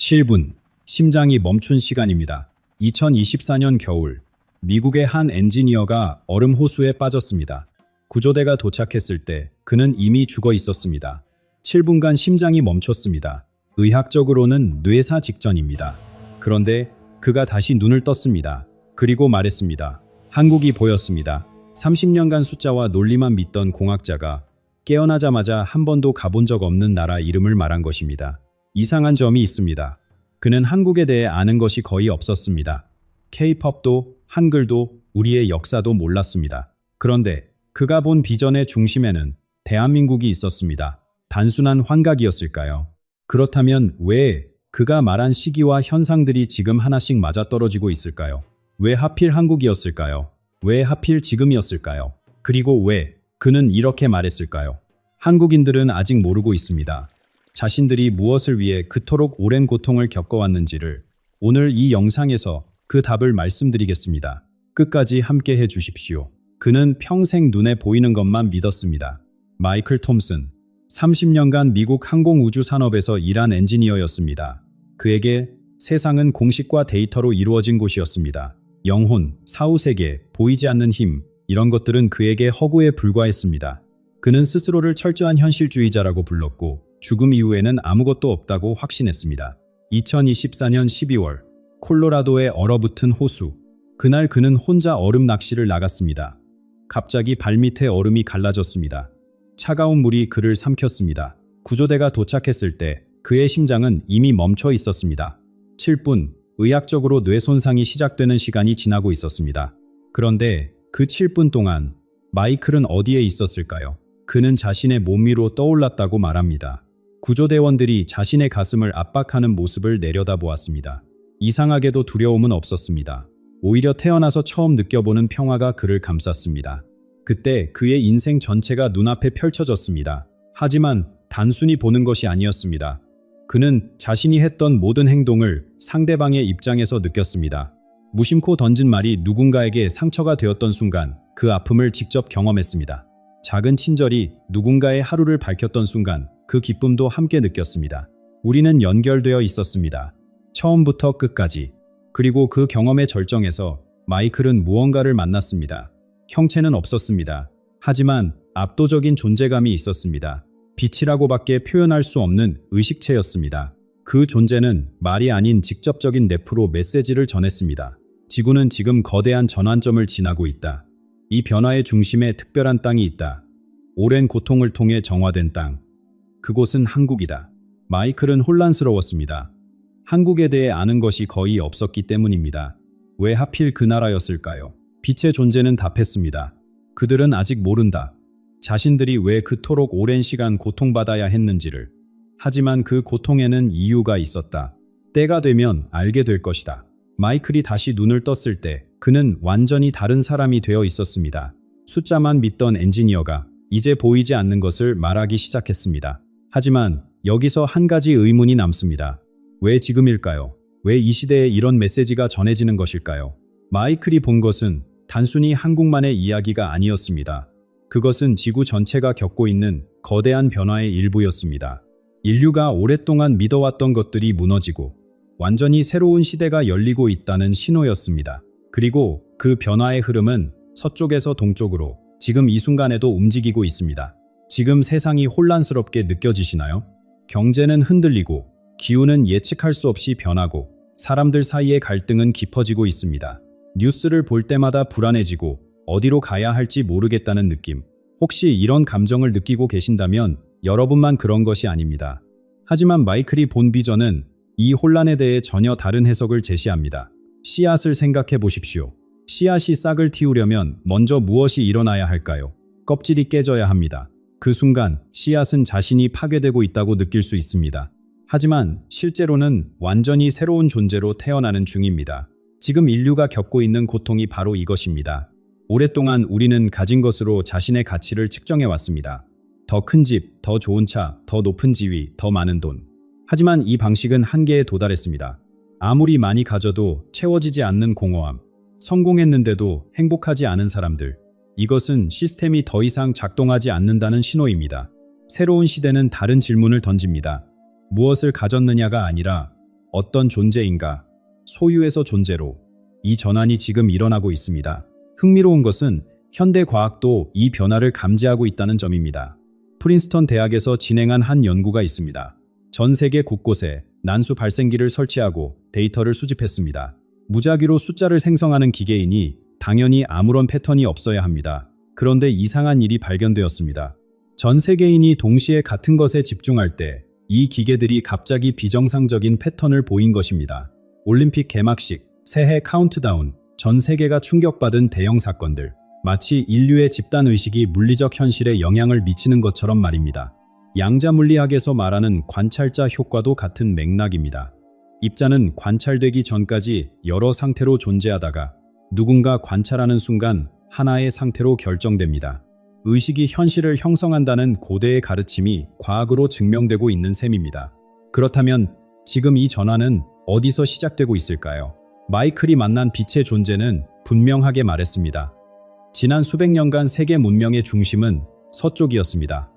7분. 심장이 멈춘 시간입니다. 2024년 겨울, 미국의 한 엔지니어가 얼음 호수에 빠졌습니다. 구조대가 도착했을 때 그는 이미 죽어 있었습니다. 7분간 심장이 멈췄습니다. 의학적으로는 뇌사 직전입니다. 그런데 그가 다시 눈을 떴습니다. 그리고 말했습니다. 한국이 보였습니다. 30년간 숫자와 논리만 믿던 공학자가 깨어나자마자 한 번도 가본 적 없는 나라 이름을 말한 것입니다. 이상한 점이 있습니다. 그는 한국에 대해 아는 것이 거의 없었습니다. K-팝도 한글도 우리의 역사도 몰랐습니다. 그런데 그가 본 비전의 중심에는 대한민국이 있었습니다. 단순한 환각이었을까요? 그렇다면 왜 그가 말한 시기와 현상들이 지금 하나씩 맞아떨어지고 있을까요? 왜 하필 한국이었을까요? 왜 하필 지금이었을까요? 그리고 왜 그는 이렇게 말했을까요? 한국인들은 아직 모르고 있습니다. 자신들이 무엇을 위해 그토록 오랜 고통을 겪어왔는지를 오늘 이 영상에서 그 답을 말씀드리겠습니다. 끝까지 함께 해 주십시오. 그는 평생 눈에 보이는 것만 믿었습니다. 마이클 톰슨, 30년간 미국 항공우주 산업에서 일한 엔지니어였습니다. 그에게 세상은 공식과 데이터로 이루어진 곳이었습니다. 영혼, 사후세계, 보이지 않는 힘, 이런 것들은 그에게 허구에 불과했습니다. 그는 스스로를 철저한 현실주의자라고 불렀고 죽음 이후에는 아무것도 없다고 확신했습니다. 2024년 12월, 콜로라도의 얼어붙은 호수. 그날 그는 혼자 얼음 낚시를 나갔습니다. 갑자기 발밑에 얼음이 갈라졌습니다. 차가운 물이 그를 삼켰습니다. 구조대가 도착했을 때 그의 심장은 이미 멈춰 있었습니다. 7분, 의학적으로 뇌 손상이 시작되는 시간이 지나고 있었습니다. 그런데 그 7분 동안 마이클은 어디에 있었을까요? 그는 자신의 몸 위로 떠올랐다고 말합니다. 구조대원들이 자신의 가슴을 압박하는 모습을 내려다보았습니다. 이상하게도 두려움은 없었습니다. 오히려 태어나서 처음 느껴보는 평화가 그를 감쌌습니다. 그때 그의 인생 전체가 눈앞에 펼쳐졌습니다. 하지만 단순히 보는 것이 아니었습니다. 그는 자신이 했던 모든 행동을 상대방의 입장에서 느꼈습니다. 무심코 던진 말이 누군가에게 상처가 되었던 순간 그 아픔을 직접 경험했습니다. 작은 친절이 누군가의 하루를 밝혔던 순간 그 기쁨도 함께 느꼈습니다. 우리는 연결되어 있었습니다. 처음부터 끝까지. 그리고 그 경험의 절정에서 마이클은 무언가를 만났습니다. 형체는 없었습니다. 하지만 압도적인 존재감이 있었습니다. 빛이라고밖에 표현할 수 없는 의식체였습니다. 그 존재는 말이 아닌 직접적인 뇌프로 메시지를 전했습니다. 지구는 지금 거대한 전환점을 지나고 있다. 이 변화의 중심에 특별한 땅이 있다. 오랜 고통을 통해 정화된 땅. 그곳은 한국이다. 마이클은 혼란스러웠습니다. 한국에 대해 아는 것이 거의 없었기 때문입니다. 왜 하필 그 나라였을까요? 빛의 존재는 답했습니다. 그들은 아직 모른다. 자신들이 왜 그토록 오랜 시간 고통받아야 했는지를. 하지만 그 고통에는 이유가 있었다. 때가 되면 알게 될 것이다. 마이클이 다시 눈을 떴을 때 그는 완전히 다른 사람이 되어 있었습니다. 숫자만 믿던 엔지니어가 이제 보이지 않는 것을 말하기 시작했습니다. 하지만 여기서 한 가지 의문이 남습니다. 왜 지금일까요? 왜 이 시대에 이런 메시지가 전해지는 것일까요? 마이클이 본 것은 단순히 한국만의 이야기가 아니었습니다. 그것은 지구 전체가 겪고 있는 거대한 변화의 일부였습니다. 인류가 오랫동안 믿어왔던 것들이 무너지고 완전히 새로운 시대가 열리고 있다는 신호였습니다. 그리고 그 변화의 흐름은 서쪽에서 동쪽으로 지금 이 순간에도 움직이고 있습니다. 지금 세상이 혼란스럽게 느껴지시나요? 경제는 흔들리고 기후는 예측할 수 없이 변하고 사람들 사이의 갈등은 깊어지고 있습니다. 뉴스를 볼 때마다 불안해지고 어디로 가야 할지 모르겠다는 느낌. 혹시 이런 감정을 느끼고 계신다면 여러분만 그런 것이 아닙니다. 하지만 마이클이 본 비전은 이 혼란에 대해 전혀 다른 해석을 제시합니다. 씨앗을 생각해 보십시오. 씨앗이 싹을 틔우려면 먼저 무엇이 일어나야 할까요? 껍질이 깨져야 합니다. 그 순간 씨앗은 자신이 파괴되고 있다고 느낄 수 있습니다. 하지만 실제로는 완전히 새로운 존재로 태어나는 중입니다. 지금 인류가 겪고 있는 고통이 바로 이것입니다. 오랫동안 우리는 가진 것으로 자신의 가치를 측정해 왔습니다. 더 큰 집, 더 좋은 차, 더 높은 지위, 더 많은 돈. 하지만 이 방식은 한계에 도달했습니다. 아무리 많이 가져도 채워지지 않는 공허함, 성공했는데도 행복하지 않은 사람들. 이것은 시스템이 더 이상 작동하지 않는다는 신호입니다. 새로운 시대는 다른 질문을 던집니다. 무엇을 가졌느냐가 아니라 어떤 존재인가, 소유에서 존재로 이 전환이 지금 일어나고 있습니다. 흥미로운 것은 현대 과학도 이 변화를 감지하고 있다는 점입니다. 프린스턴 대학에서 진행한 한 연구가 있습니다. 전 세계 곳곳에 난수 발생기를 설치하고 데이터를 수집했습니다. 무작위로 숫자를 생성하는 기계이니 당연히 아무런 패턴이 없어야 합니다. 그런데 이상한 일이 발견되었습니다. 전 세계인이 동시에 같은 것에 집중할 때 이 기계들이 갑자기 비정상적인 패턴을 보인 것입니다. 올림픽 개막식, 새해 카운트다운, 전 세계가 충격받은 대형 사건들, 마치 인류의 집단의식이 물리적 현실에 영향을 미치는 것처럼 말입니다. 양자물리학에서 말하는 관찰자 효과도 같은 맥락입니다. 입자는 관찰되기 전까지 여러 상태로 존재하다가 누군가 관찰하는 순간 하나의 상태로 결정됩니다. 의식이 현실을 형성한다는 고대의 가르침이 과학으로 증명되고 있는 셈입니다. 그렇다면 지금 이 전환은 어디서 시작되고 있을까요? 마이클이 만난 빛의 존재는 분명하게 말했습니다. 지난 수백 년간 세계 문명의 중심은 서쪽이었습니다.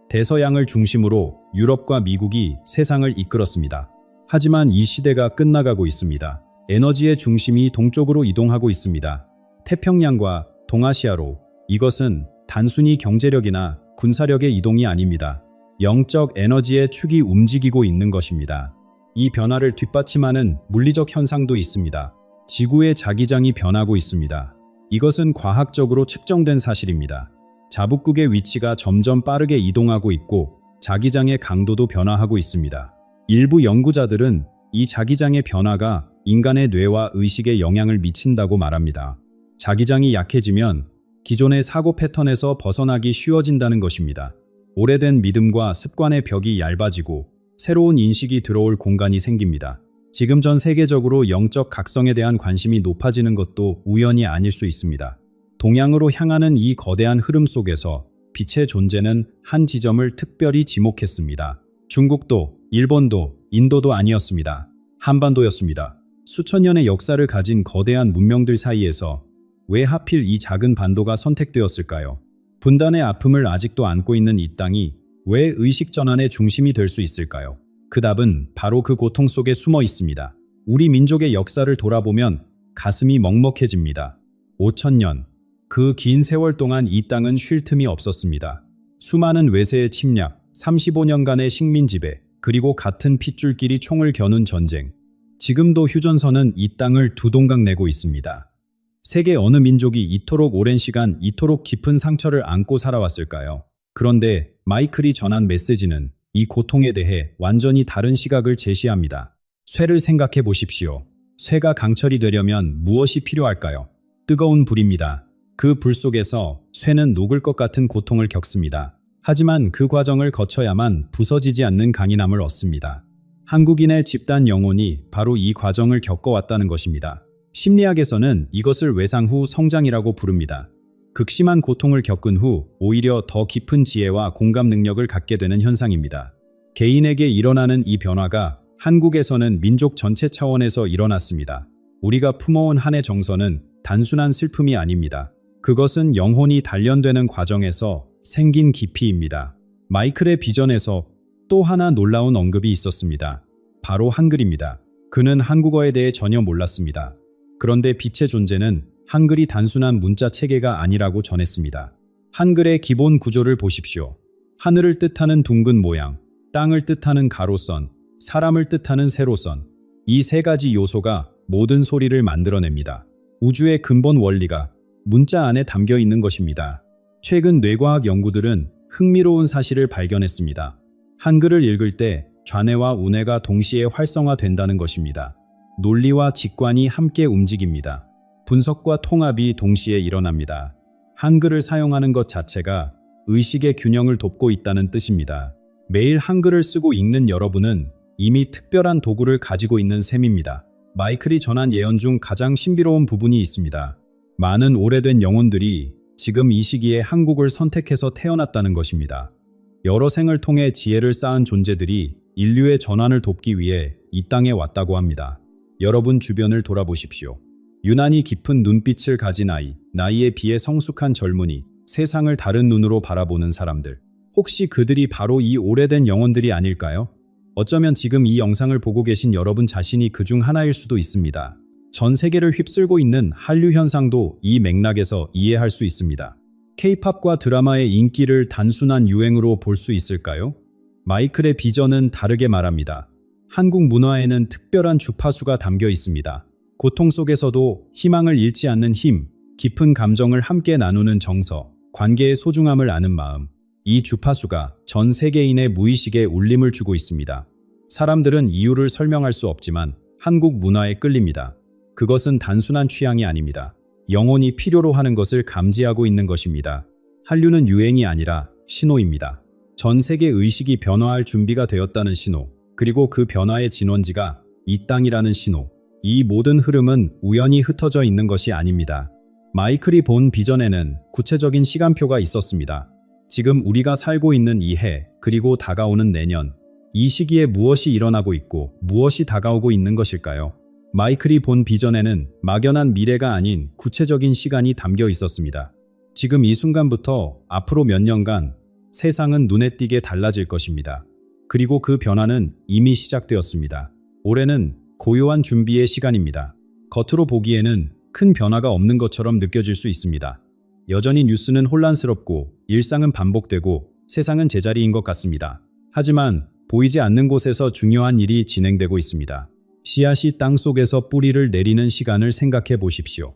대서양을 중심으로 유럽과 미국이 세상을 이끌었습니다. 하지만 이 시대가 끝나가고 있습니다. 에너지의 중심이 동쪽으로 이동하고 있습니다. 태평양과 동아시아로. 이것은 단순히 경제력이나 군사력의 이동이 아닙니다. 영적 에너지의 축이 움직이고 있는 것입니다. 이 변화를 뒷받침하는 물리적 현상도 있습니다. 지구의 자기장이 변하고 있습니다. 이것은 과학적으로 측정된 사실입니다. 자북극의 위치가 점점 빠르게 이동하고 있고 자기장의 강도도 변화하고 있습니다. 일부 연구자들은 이 자기장의 변화가 인간의 뇌와 의식에 영향을 미친다고 말합니다. 자기장이 약해지면 기존의 사고 패턴에서 벗어나기 쉬워진다는 것입니다. 오래된 믿음과 습관의 벽이 얇아지고 새로운 인식이 들어올 공간이 생깁니다. 지금 전 세계적으로 영적 각성에 대한 관심이 높아지는 것도 우연이 아닐 수 있습니다. 동양으로 향하는 이 거대한 흐름 속에서 빛의 존재는 한 지점을 특별히 지목했습니다. 중국도, 일본도, 인도도 아니었습니다. 한반도였습니다. 수천 년의 역사를 가진 거대한 문명들 사이에서 왜 하필 이 작은 반도가 선택되었을까요? 분단의 아픔을 아직도 안고 있는 이 땅이 왜 의식 전환의 중심이 될 수 있을까요? 그 답은 바로 그 고통 속에 숨어 있습니다. 우리 민족의 역사를 돌아보면 가슴이 먹먹해집니다. 5,000년, 그 긴 세월 동안 이 땅은 쉴 틈이 없었습니다. 수많은 외세의 침략, 35년간의 식민 지배, 그리고 같은 핏줄끼리 총을 겨눈 전쟁. 지금도 휴전선은 이 땅을 두 동강 내고 있습니다. 세계 어느 민족이 이토록 오랜 시간 이토록 깊은 상처를 안고 살아왔을까요? 그런데 마이클이 전한 메시지는 이 고통에 대해 완전히 다른 시각을 제시합니다. 쇠를 생각해 보십시오. 쇠가 강철이 되려면 무엇이 필요할까요? 뜨거운 불입니다. 그 불 속에서 쇠는 녹을 것 같은 고통을 겪습니다. 하지만 그 과정을 거쳐야만 부서지지 않는 강인함을 얻습니다. 한국인의 집단 영혼이 바로 이 과정을 겪어왔다는 것입니다. 심리학에서는 이것을 외상 후 성장이라고 부릅니다. 극심한 고통을 겪은 후 오히려 더 깊은 지혜와 공감 능력을 갖게 되는 현상입니다. 개인에게 일어나는 이 변화가 한국에서는 민족 전체 차원에서 일어났습니다. 우리가 품어온 한해 정서는 단순한 슬픔이 아닙니다. 그것은 영혼이 단련되는 과정에서 생긴 깊이입니다. 마이클의 비전에서 또 하나 놀라운 언급이 있었습니다. 바로 한글입니다. 그는 한국어에 대해 전혀 몰랐습니다. 그런데 빛의 존재는 한글이 단순한 문자 체계가 아니라고 전했습니다. 한글의 기본 구조를 보십시오. 하늘을 뜻하는 둥근 모양, 땅을 뜻하는 가로선, 사람을 뜻하는 세로선. 이 세 가지 요소가 모든 소리를 만들어냅니다. 우주의 근본 원리가 문자 안에 담겨 있는 것입니다. 최근 뇌과학 연구들은 흥미로운 사실을 발견했습니다. 한글을 읽을 때 좌뇌와 우뇌가 동시에 활성화된다는 것입니다. 논리와 직관이 함께 움직입니다. 분석과 통합이 동시에 일어납니다. 한글을 사용하는 것 자체가 의식의 균형을 돕고 있다는 뜻입니다. 매일 한글을 쓰고 읽는 여러분은 이미 특별한 도구를 가지고 있는 셈입니다. 마이클이 전한 예언 중 가장 신비로운 부분이 있습니다. 많은 오래된 영혼들이 지금 이 시기에 한국을 선택해서 태어났다는 것입니다. 여러 생을 통해 지혜를 쌓은 존재들이 인류의 전환을 돕기 위해 이 땅에 왔다고 합니다. 여러분 주변을 돌아보십시오. 유난히 깊은 눈빛을 가진 아이, 나이에 비해 성숙한 젊은이, 세상을 다른 눈으로 바라보는 사람들. 혹시 그들이 바로 이 오래된 영혼들이 아닐까요? 어쩌면 지금 이 영상을 보고 계신 여러분 자신이 그중 하나일 수도 있습니다. 전 세계를 휩쓸고 있는 한류 현상도 이 맥락에서 이해할 수 있습니다. K-팝과 드라마의 인기를 단순한 유행으로 볼 수 있을까요? 마이클의 비전은 다르게 말합니다. 한국 문화에는 특별한 주파수가 담겨 있습니다. 고통 속에서도 희망을 잃지 않는 힘, 깊은 감정을 함께 나누는 정서, 관계의 소중함을 아는 마음. 이 주파수가 전 세계인의 무의식에 울림을 주고 있습니다. 사람들은 이유를 설명할 수 없지만 한국 문화에 끌립니다. 그것은 단순한 취향이 아닙니다. 영혼이 필요로 하는 것을 감지하고 있는 것입니다. 한류는 유행이 아니라 신호입니다. 전 세계 의식이 변화할 준비가 되었다는 신호, 그리고 그 변화의 진원지가 이 땅이라는 신호. 이 모든 흐름은 우연히 흩어져 있는 것이 아닙니다. 마이클이 본 비전에는 구체적인 시간표가 있었습니다. 지금 우리가 살고 있는 이 해, 그리고 다가오는 내년, 이 시기에 무엇이 일어나고 있고 무엇이 다가오고 있는 것일까요? 마이클이 본 비전에는 막연한 미래가 아닌 구체적인 시간이 담겨 있었습니다. 지금 이 순간부터 앞으로 몇 년간 세상은 눈에 띄게 달라질 것입니다. 그리고 그 변화는 이미 시작되었습니다. 올해는 고요한 준비의 시간입니다. 겉으로 보기에는 큰 변화가 없는 것처럼 느껴질 수 있습니다. 여전히 뉴스는 혼란스럽고 일상은 반복되고 세상은 제자리인 것 같습니다. 하지만 보이지 않는 곳에서 중요한 일이 진행되고 있습니다. 씨앗이 땅 속에서 뿌리를 내리는 시간을 생각해 보십시오.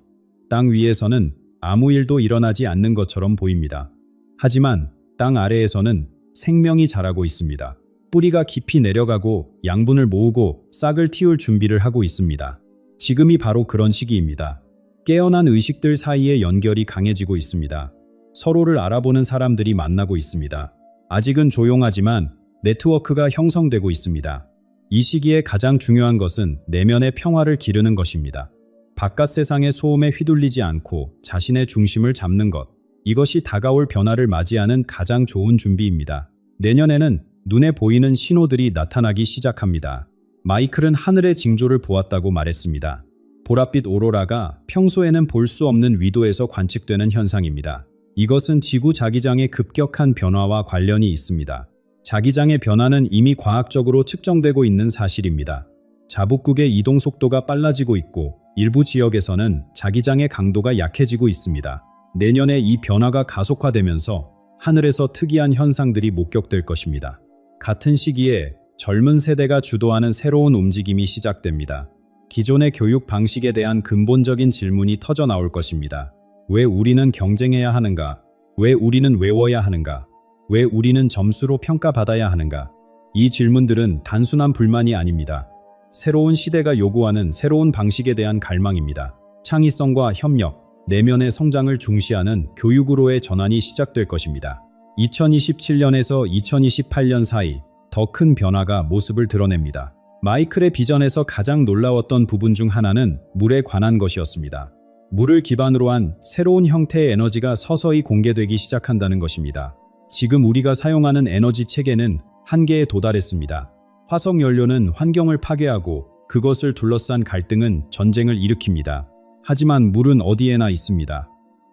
땅 위에서는 아무 일도 일어나지 않는 것처럼 보입니다. 하지만 땅 아래에서는 생명이 자라고 있습니다. 뿌리가 깊이 내려가고 양분을 모으고 싹을 틔울 준비를 하고 있습니다. 지금이 바로 그런 시기입니다. 깨어난 의식들 사이에 연결이 강해지고 있습니다. 서로를 알아보는 사람들이 만나고 있습니다. 아직은 조용하지만 네트워크가 형성되고 있습니다. 이 시기에 가장 중요한 것은 내면의 평화를 기르는 것입니다. 바깥 세상의 소음에 휘둘리지 않고 자신의 중심을 잡는 것. 이것이 다가올 변화를 맞이하는 가장 좋은 준비입니다. 내년에는 눈에 보이는 신호들이 나타나기 시작합니다. 마이클은 하늘의 징조를 보았다고 말했습니다. 보랏빛 오로라가 평소에는 볼 수 없는 위도에서 관측되는 현상입니다. 이것은 지구 자기장의 급격한 변화와 관련이 있습니다. 자기장의 변화는 이미 과학적으로 측정되고 있는 사실입니다. 자북극의 이동 속도가 빨라지고 있고 일부 지역에서는 자기장의 강도가 약해지고 있습니다. 내년에 이 변화가 가속화되면서 하늘에서 특이한 현상들이 목격될 것입니다. 같은 시기에 젊은 세대가 주도하는 새로운 움직임이 시작됩니다. 기존의 교육 방식에 대한 근본적인 질문이 터져 나올 것입니다. 왜 우리는 경쟁해야 하는가? 왜 우리는 외워야 하는가? 왜 우리는 점수로 평가받아야 하는가? 이 질문들은 단순한 불만이 아닙니다. 새로운 시대가 요구하는 새로운 방식에 대한 갈망입니다. 창의성과 협력, 내면의 성장을 중시하는 교육으로의 전환이 시작될 것입니다. 2027년에서 2028년 사이 더 큰 변화가 모습을 드러냅니다. 마이클의 비전에서 가장 놀라웠던 부분 중 하나는 물에 관한 것이었습니다. 물을 기반으로 한 새로운 형태의 에너지가 서서히 공개되기 시작한다는 것입니다. 지금 우리가 사용하는 에너지 체계는 한계에 도달했습니다. 화석 연료는 환경을 파괴하고 그것을 둘러싼 갈등은 전쟁을 일으킵니다. 하지만 물은 어디에나 있습니다.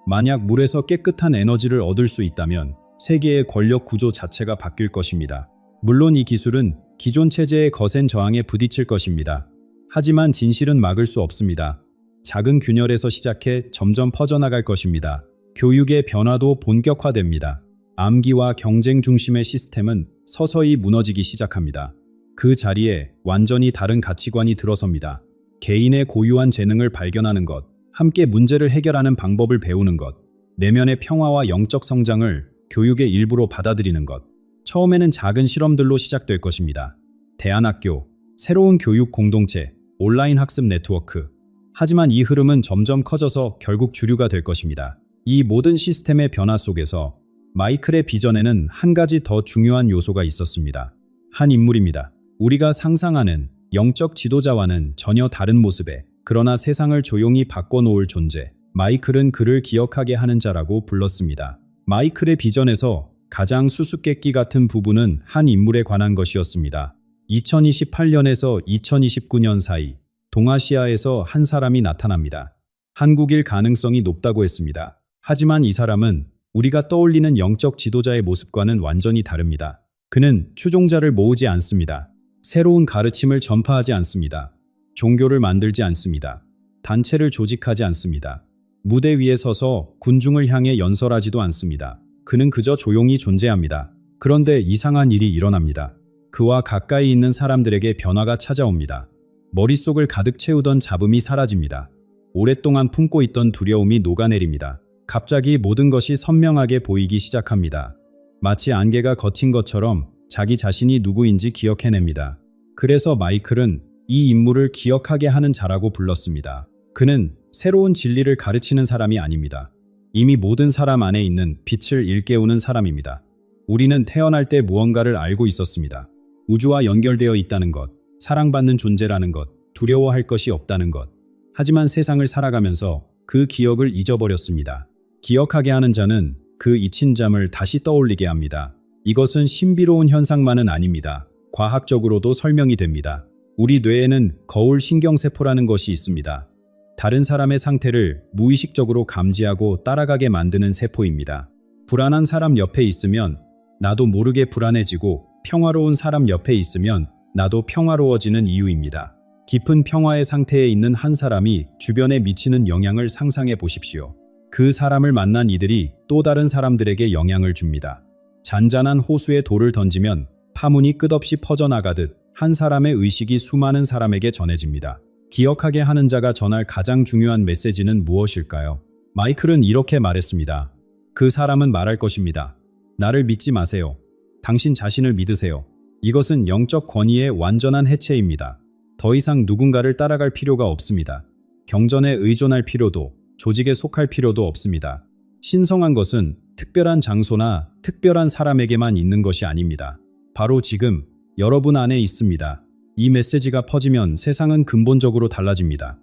만약 물에서 깨끗한 에너지를 얻을 수 있다면 세계의 권력 구조 자체가 바뀔 것입니다. 물론 이 기술은 기존 체제의 거센 저항에 부딪힐 것입니다. 하지만 진실은 막을 수 없습니다. 작은 균열에서 시작해 점점 퍼져나갈 것입니다. 교육의 변화도 본격화됩니다. 암기와 경쟁 중심의 시스템은 서서히 무너지기 시작합니다. 그 자리에 완전히 다른 가치관이 들어섭니다. 개인의 고유한 재능을 발견하는 것, 함께 문제를 해결하는 방법을 배우는 것, 내면의 평화와 영적 성장을 교육의 일부로 받아들이는 것. 처음에는 작은 실험들로 시작될 것입니다. 대안학교, 새로운 교육 공동체, 온라인 학습 네트워크. 하지만 이 흐름은 점점 커져서 결국 주류가 될 것입니다. 이 모든 시스템의 변화 속에서 마이클의 비전에는 한 가지 더 중요한 요소가 있었습니다. 한 인물입니다. 우리가 상상하는 영적 지도자와는 전혀 다른 모습에, 그러나 세상을 조용히 바꿔놓을 존재. 마이클은 그를 기억하게 하는 자라고 불렀습니다. 마이클의 비전에서 가장 수수께끼 같은 부분은 한 인물에 관한 것이었습니다. 2028년에서 2029년 사이 동아시아에서 한 사람이 나타납니다. 한국일 가능성이 높다고 했습니다. 하지만 이 사람은 우리가 떠올리는 영적 지도자의 모습과는 완전히 다릅니다. 그는 추종자를 모으지 않습니다. 새로운 가르침을 전파하지 않습니다. 종교를 만들지 않습니다. 단체를 조직하지 않습니다. 무대 위에 서서 군중을 향해 연설하지도 않습니다. 그는 그저 조용히 존재합니다. 그런데 이상한 일이 일어납니다. 그와 가까이 있는 사람들에게 변화가 찾아옵니다. 머릿속을 가득 채우던 잡음이 사라집니다. 오랫동안 품고 있던 두려움이 녹아내립니다. 갑자기 모든 것이 선명하게 보이기 시작합니다. 마치 안개가 걷힌 것처럼 자기 자신이 누구인지 기억해냅니다. 그래서 마이클은 이 인물을 기억하게 하는 자라고 불렀습니다. 그는 새로운 진리를 가르치는 사람이 아닙니다. 이미 모든 사람 안에 있는 빛을 일깨우는 사람입니다. 우리는 태어날 때 무언가를 알고 있었습니다. 우주와 연결되어 있다는 것, 사랑받는 존재라는 것, 두려워할 것이 없다는 것. 하지만 세상을 살아가면서 그 기억을 잊어버렸습니다. 기억하게 하는 자는 그 잊힌 잠을 다시 떠올리게 합니다. 이것은 신비로운 현상만은 아닙니다. 과학적으로도 설명이 됩니다. 우리 뇌에는 거울 신경세포라는 것이 있습니다. 다른 사람의 상태를 무의식적으로 감지하고 따라가게 만드는 세포입니다. 불안한 사람 옆에 있으면 나도 모르게 불안해지고 평화로운 사람 옆에 있으면 나도 평화로워지는 이유입니다. 깊은 평화의 상태에 있는 한 사람이 주변에 미치는 영향을 상상해 보십시오. 그 사람을 만난 이들이 또 다른 사람들에게 영향을 줍니다. 잔잔한 호수에 돌을 던지면 파문이 끝없이 퍼져나가듯 한 사람의 의식이 수많은 사람에게 전해집니다. 기억하게 하는 자가 전할 가장 중요한 메시지는 무엇일까요? 마이클은 이렇게 말했습니다. 그 사람은 말할 것입니다. 나를 믿지 마세요. 당신 자신을 믿으세요. 이것은 영적 권위의 완전한 해체입니다. 더 이상 누군가를 따라갈 필요가 없습니다. 경전에 의존할 필요도, 조직에 속할 필요도 없습니다. 신성한 것은 특별한 장소나 특별한 사람에게만 있는 것이 아닙니다. 바로 지금 여러분 안에 있습니다. 이 메시지가 퍼지면 세상은 근본적으로 달라집니다.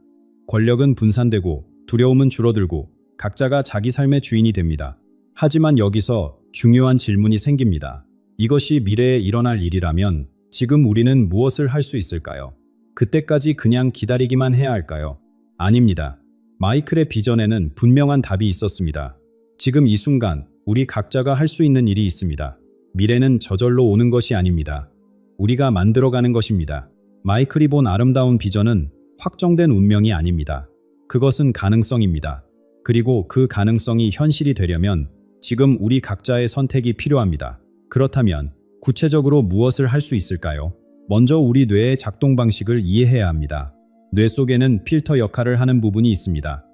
권력은 분산되고 두려움은 줄어들고 각자가 자기 삶의 주인이 됩니다. 하지만 여기서 중요한 질문이 생깁니다. 이것이 미래에 일어날 일이라면 지금 우리는 무엇을 할 수 있을까요? 그때까지 그냥 기다리기만 해야 할까요? 아닙니다. 마이클의 비전에는 분명한 답이 있었습니다. 지금 이 순간 우리 각자가 할 수 있는 일이 있습니다. 미래는 저절로 오는 것이 아닙니다. 우리가 만들어가는 것입니다. 마이클이 본 아름다운 비전은 확정된 운명이 아닙니다. 그것은 가능성입니다. 그리고 그 가능성이 현실이 되려면 지금 우리 각자의 선택이 필요합니다. 그렇다면 구체적으로 무엇을 할 수 있을까요? 먼저 우리 뇌의 작동 방식을 이해해야 합니다. 뇌 속에는 필터 역할을 하는 부분이 있습니다.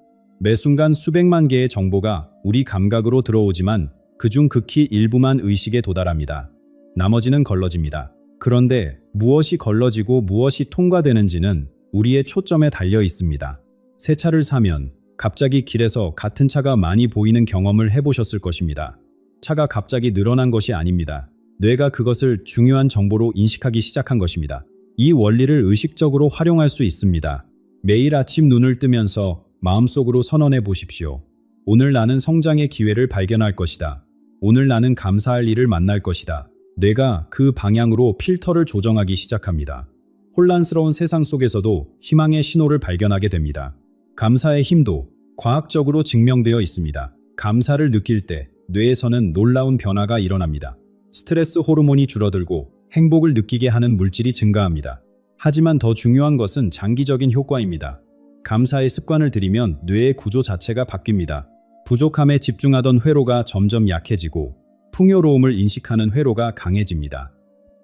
매 순간 수백만 개의 정보가 우리 감각으로 들어오지만 그중 극히 일부만 의식에 도달합니다. 나머지는 걸러집니다. 그런데 무엇이 걸러지고 무엇이 통과되는지는 우리의 초점에 달려 있습니다. 새 차를 사면 갑자기 길에서 같은 차가 많이 보이는 경험을 해보셨을 것입니다. 차가 갑자기 늘어난 것이 아닙니다. 뇌가 그것을 중요한 정보로 인식하기 시작한 것입니다. 이 원리를 의식적으로 활용할 수 있습니다. 매일 아침 눈을 뜨면서 마음속으로 선언해 보십시오. 오늘 나는 성장의 기회를 발견할 것이다. 오늘 나는 감사할 일을 만날 것이다. 뇌가 그 방향으로 필터를 조정하기 시작합니다. 혼란스러운 세상 속에서도 희망의 신호를 발견하게 됩니다. 감사의 힘도 과학적으로 증명되어 있습니다. 감사를 느낄 때 뇌에서는 놀라운 변화가 일어납니다. 스트레스 호르몬이 줄어들고 행복을 느끼게 하는 물질이 증가합니다. 하지만 더 중요한 것은 장기적인 효과입니다. 감사의 습관을 들이면 뇌의 구조 자체가 바뀝니다. 부족함에 집중하던 회로가 점점 약해지고 풍요로움을 인식하는 회로가 강해집니다.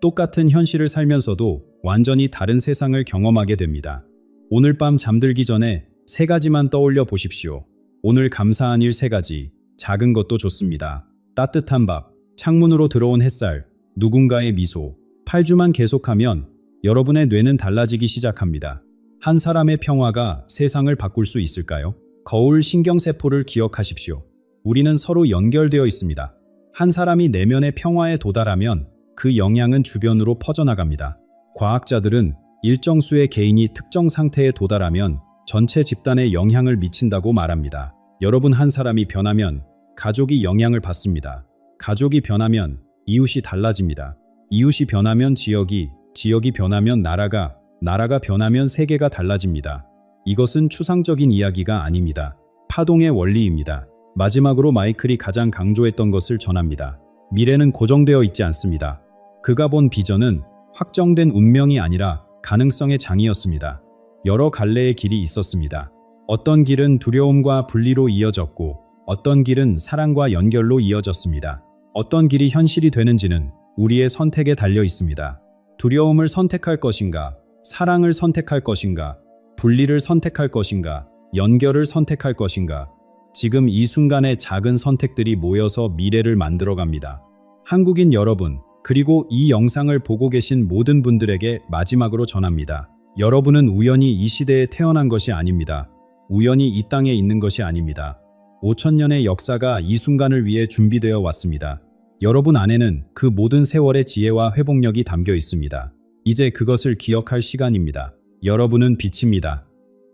똑같은 현실을 살면서도 완전히 다른 세상을 경험하게 됩니다. 오늘 밤 잠들기 전에 3가지만 떠올려 보십시오. 오늘 감사한 일 3가지. 작은 것도 좋습니다. 따뜻한 밥, 창문으로 들어온 햇살, 누군가의 미소. 8주만 계속하면 여러분의 뇌는 달라지기 시작합니다. 한 사람의 평화가 세상을 바꿀 수 있을까요? 거울 신경세포를 기억하십시오. 우리는 서로 연결되어 있습니다. 한 사람이 내면의 평화에 도달하면 그 영향은 주변으로 퍼져나갑니다. 과학자들은 일정 수의 개인이 특정 상태에 도달하면 전체 집단에 영향을 미친다고 말합니다. 여러분 한 사람이 변하면 가족이 영향을 받습니다. 가족이 변하면 이웃이 달라집니다. 이웃이 변하면 지역이 변하면 나라가 변하면 세계가 달라집니다. 이것은 추상적인 이야기가 아닙니다. 파동의 원리입니다. 마지막으로 마이클이 가장 강조했던 것을 전합니다. 미래는 고정되어 있지 않습니다. 그가 본 비전은 확정된 운명이 아니라 가능성의 장이었습니다. 여러 갈래의 길이 있었습니다. 어떤 길은 두려움과 분리로 이어졌고 어떤 길은 사랑과 연결로 이어졌습니다. 어떤 길이 현실이 되는지는 우리의 선택에 달려 있습니다. 두려움을 선택할 것인가, 사랑을 선택할 것인가, 분리를 선택할 것인가, 연결을 선택할 것인가. 지금 이 순간의 작은 선택들이 모여서 미래를 만들어갑니다. 한국인 여러분, 그리고 이 영상을 보고 계신 모든 분들에게 마지막으로 전합니다. 여러분은 우연히 이 시대에 태어난 것이 아닙니다. 우연히 이 땅에 있는 것이 아닙니다. 5,000년의 역사가 이 순간을 위해 준비되어 왔습니다. 여러분 안에는 그 모든 세월의 지혜와 회복력이 담겨 있습니다. 이제 그것을 기억할 시간입니다. 여러분은 빛입니다.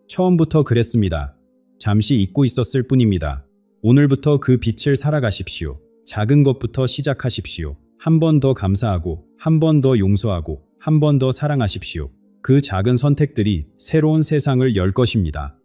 처음부터 그랬습니다. 잠시 잊고 있었을 뿐입니다. 오늘부터 그 빛을 살아가십시오. 작은 것부터 시작하십시오. 한 번 더 감사하고, 한 번 더 용서하고, 한 번 더 사랑하십시오. 그 작은 선택들이 새로운 세상을 열 것입니다.